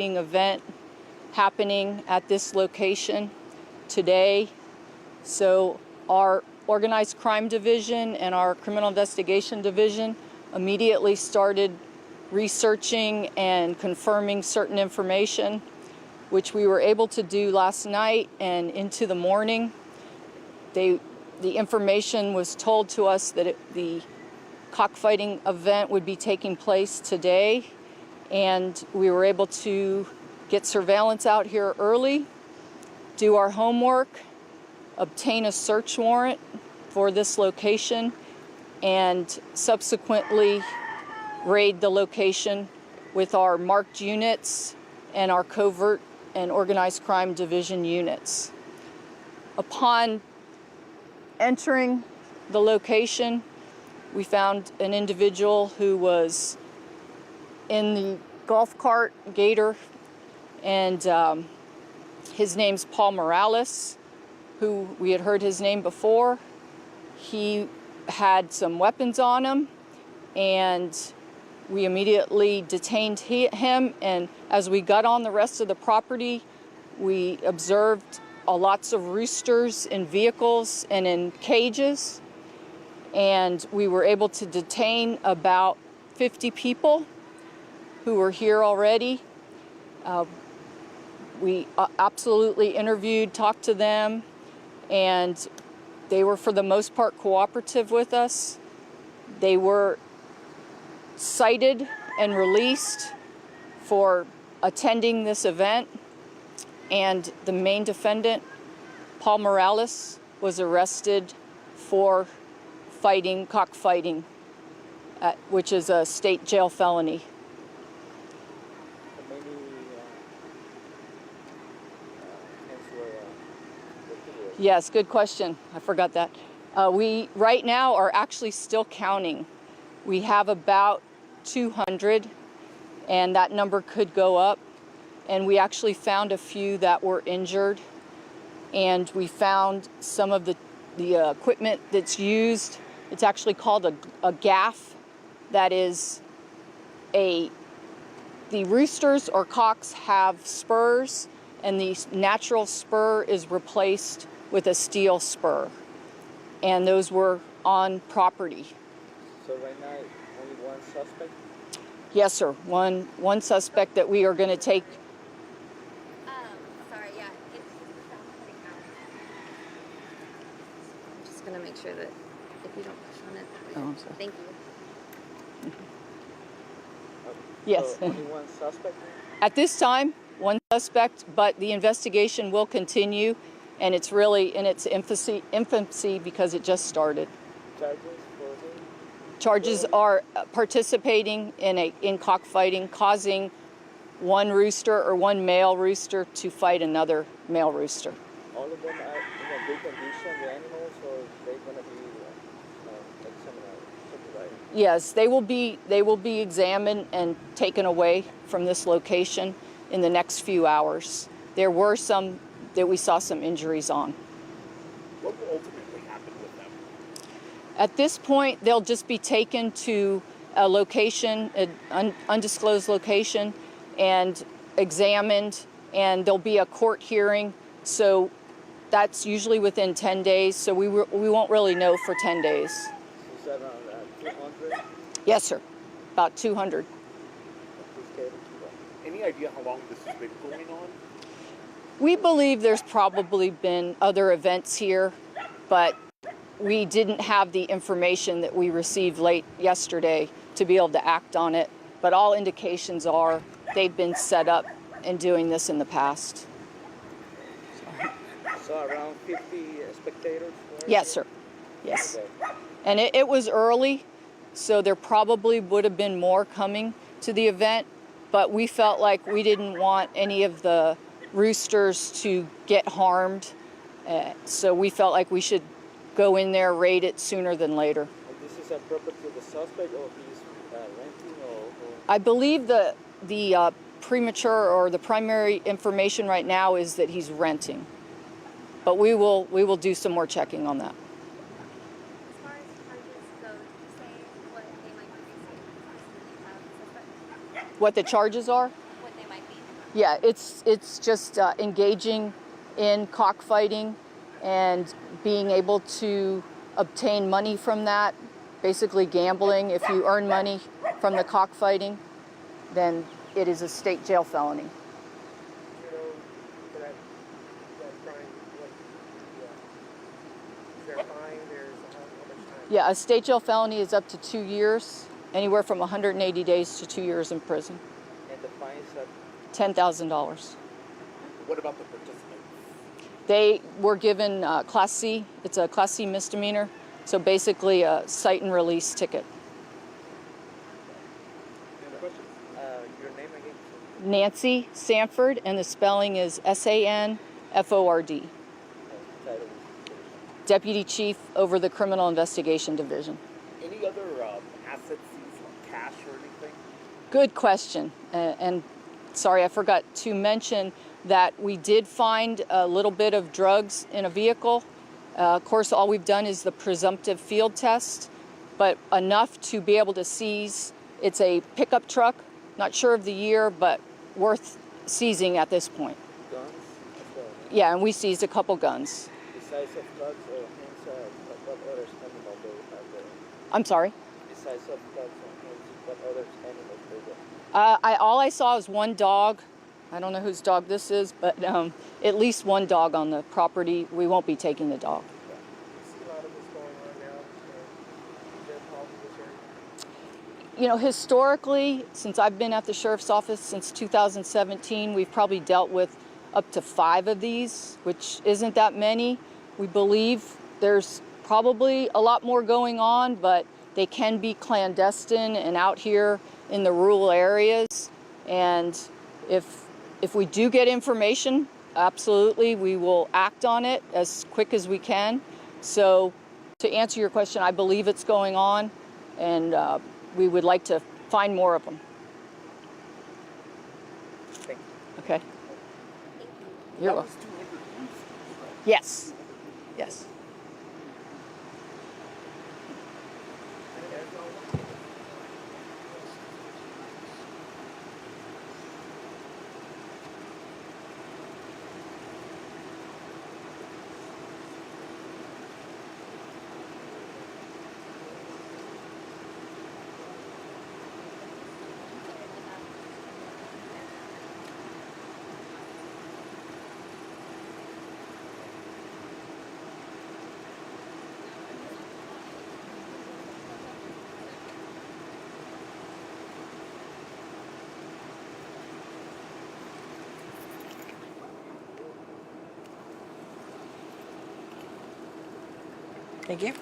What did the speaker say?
cockfighting event happening at this location today. So our organized crime division and our criminal investigation division immediately started researching and confirming certain information, which we were able to do last night and into the morning. The information was told to us that the cockfighting event would be taking place today, and we were able to get surveillance out here early, do our homework, obtain a search warrant for this location, and subsequently raid the location with our marked units and our covert and organized crime division units. Upon entering the location, we found an individual who was in the golf cart Gator, and his name's Paul Morales, who we had heard his name before. He had some weapons on him, and we immediately detained him, and as we got on the rest of the property, we observed lots of roosters in vehicles and in cages, and we were able to detain about 50 people who were here already. We absolutely interviewed, talked to them, and they were for the most part cooperative with us. They were cited and released for attending this event, and the main defendant, Paul Morales, was arrested for cockfighting, which is a state jail felony. Yes, good question. I forgot that. We right now are actually still counting. We have about 200, and that number could go up. And we actually found a few that were injured, and we found some of the equipment that's used. It's actually called a gaff. That is the roosters or cocks have spurs, and the natural spur is replaced with a steel spur, and those were on property. So right now, only one suspect? Yes, sir. One suspect that we are going to take. Sorry, yeah. I'm just going to make sure that if you don't push on it. Oh, I'm sorry. Thank you. Yes. So only one suspect? At this time, one suspect, but the investigation will continue, and it's really in its infancy because it just started. Charges for him? Charges are participating in cockfighting, causing one rooster or one male rooster to fight another male rooster. All of them are in a good condition, the animals, or they're going to be examined? Yes, they will be examined and taken away from this location in the next few hours. There were some that we saw some injuries on. What will ultimately happen with them? At this point, they'll just be taken to a location, an undisclosed location, and examined, and there'll be a court hearing. So that's usually within 10 days, so we won't really know for 10 days. Is that around 200? Yes, sir, about 200. Any idea how long this has been going on? We believe there's probably been other events here, but we didn't have the information that we received late yesterday to be able to act on it. But all indications are they've been set up and doing this in the past. So around 50 spectators? Yes, sir. Yes. Okay. And it was early, so there probably would have been more coming to the event, but we felt like we didn't want any of the roosters to get harmed, so we felt like we should go in there, raid it sooner than later. And this is a property of the suspect, or he's renting, or? I believe the premature or the primary information right now is that he's renting, but we will do some more checking on that. As far as charges go, did you say what they might be facing? What the charges are? What they might be? Yeah, it's just engaging in cockfighting and being able to obtain money from that, basically gambling. If you earn money from the cockfighting, then it is a state jail felony. You know, for that crime, is there a fine? There's how much time? Yeah, a state jail felony is up to 2 years, anywhere from 180 days to 2 years in prison. And the fine is at $10,000. What about the participants? They were given Class C. It's a Class C misdemeanor. So basically a cite and release ticket. Any questions? Your name again? Nancy Sanford, and the spelling is Sanford. Title. Deputy Chief over the Criminal Investigation Division. Any other assets seized, like cash or anything? Good question. And sorry, I forgot to mention that we did find a little bit of drugs in a vehicle. Of course, all we've done is the presumptive field test, but enough to be able to seize. It's a pickup truck, not sure of the year, but worth seizing at this point. Guns as well, right? Yeah, and we seized a couple guns. Besides of drugs or hands, what other animal they have there? I'm sorry. Besides of drugs or hands, what other animals they have? All I saw is one dog. I don't know whose dog this is, but at least one dog on the property. We won't be taking the dog. You see a lot of this going on now. Is there a problem with this area? You know, historically, since I've been at the sheriff's office since 2017, we've probably dealt with up to 5 of these, which isn't that many. We believe there's probably a lot more going on, but they can be clandestine and out here in the rural areas. And if we do get information, absolutely, we will act on it as quick as we can. So to answer your question, I believe it's going on, and we would like to find more of them. Thank you. Okay? You're welcome. Yes. Yes. Thank you.